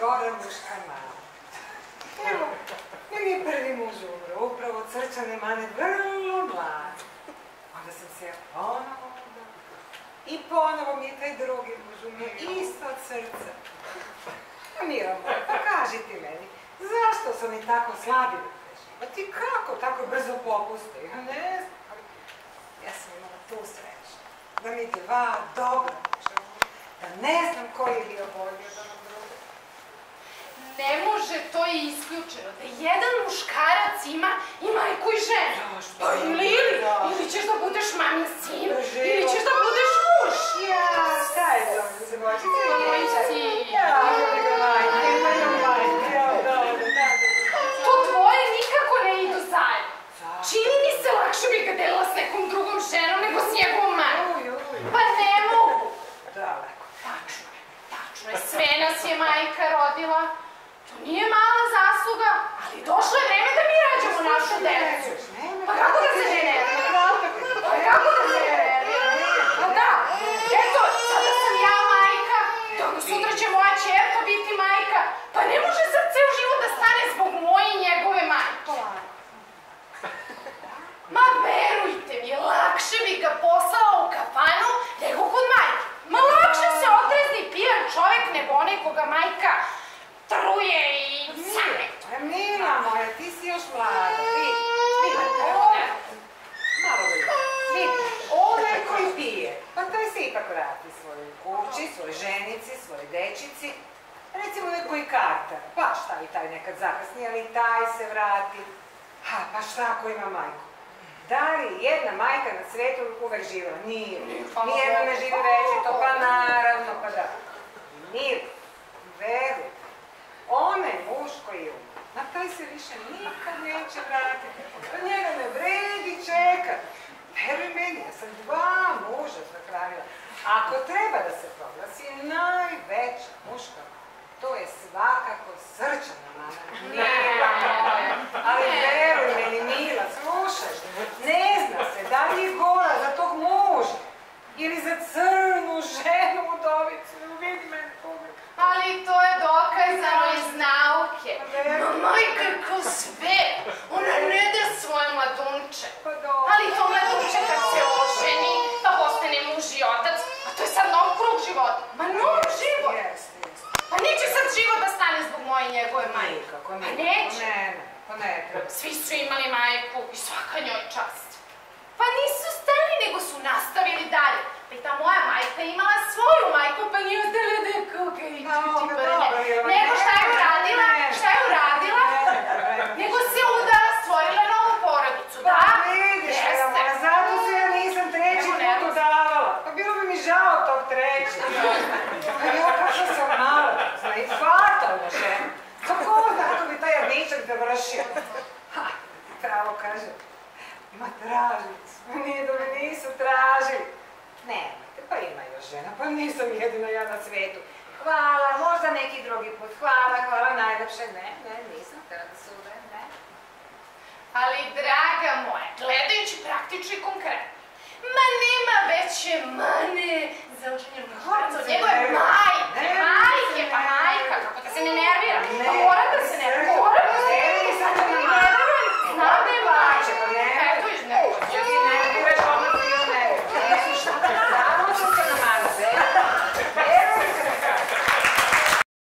gore muška mama. Evo, meni je prvi muž umro, upravo od srčane mane, vrlo mlad. Onda sam se ja ponovo udala. I ponovo mi je taj drugi muž umro, isto od srca. Mira moja, pa kaži ti meni, zašto su mi tako slabi? Pa ti kako tako brzo popuste? Ja ne znam, ali ja sam imala tu sreću. Da mi dva dobra muža, da ne znam koji je bio bolji od onog drugog. Ne može, to je isključeno, da jedan muškarac ima i majku i ženu. Zašto? Pa ili ćeš da budeš mamin sin, ili ćeš da budeš muž. Ja, šta je to? Zebočica je Moj dječak. sin. Ja, nego majke, imaju majke, ja, dobro, da. To dvoje nikako ne idu zajedno. Čini mi se lakše bi ga delila s nekom drugom ženom nego s njegovom majkom. Pa ne mogu. Daleko. Tačno je, sve nas je majka rodila. To nije mala zasluga, ali došlo je vreme da mi rađamo našu decu. Pa kako da se ne nervira? Pa kako da se ne nervira? Pa da, eto, sada sam ja majka, dok sutra će moja ćerka biti majka. Pa ne može sad ceo život da stane zbog moje i njegove majke. Ma verujte mi, lakše bi ga poslao u kafanu nego kod majke. Ma lakše se otrezni pijan čovek nego onaj koga majka truje i savjetuje. Mila moja, ti si još mlada, vidi, malo vidi, onaj koji pije, pa taj se ipak vrati svojoj kući, svoj ženici, svoj dečici, recimo neko i kartara, pa šta i taj nekad zakasni, ali taj se vrati, pa šta ako ima majku? Da li jedna majka na svetu uvek živjela? Nije. Nijedno ne živi večito, pa naravno, pa da. Nije. Veruj. Onaj muž koji je umro, na taj se više nikad neće vratiti. Pa njega ne vredi čekat. Veruj meni, ja sam dva muža sahranila. Ako treba da se proglasi najveća muška, to je svakako srčana mama. Ali veruj meni, Mila, slušaj, ne zna se da li je gora za tog muža ili za crnu ženu udovicu. Vidi mene uvijek. Ali to je dokazano iz nauke. Ma majka je kao sve. Ona ne da svoje mladunče. Ali to mladunče kad se oženi, pa postane muž i otac, a to je sad nov krug života. Ma nov život. Pa neće sad život da stane zbog moje i njegove majke. Nikako, Pa neće. Pa ne treba. Svi su imali majku i svaka njoj čast. Pa nisu stali, nego su nastavili dalje. Pa i ta moja majka imala svoju majku, pa nije ostala da je kukavičku ti brne. Nego šta je uradila? Šta je uradila? Nego se udala, stvorila novu porodicu, da? Pa vidiš, zato se ja nisam treći put udavala. Pa bilo bi mi žao tog trećeg. Pa ja kako sam mala, zna i fatalna žena. Kako onda kako bi taj jadničak završio? Pravo kažem, ima tražnicu. Nije da me nisu tražili. Nemojte, pa ima još žena, pa nisam jedina ja na svetu. Hvala, možda neki drugi put. Hvala, najlepše. Ne, nisam htjela da se udajem, ne. Ali, draga moja, gledajući praktično i konkretno, ma nema veće mane za učenje muškarca od njegove majke, pa majka, kako da se ne nervira, pa mora da se nervira,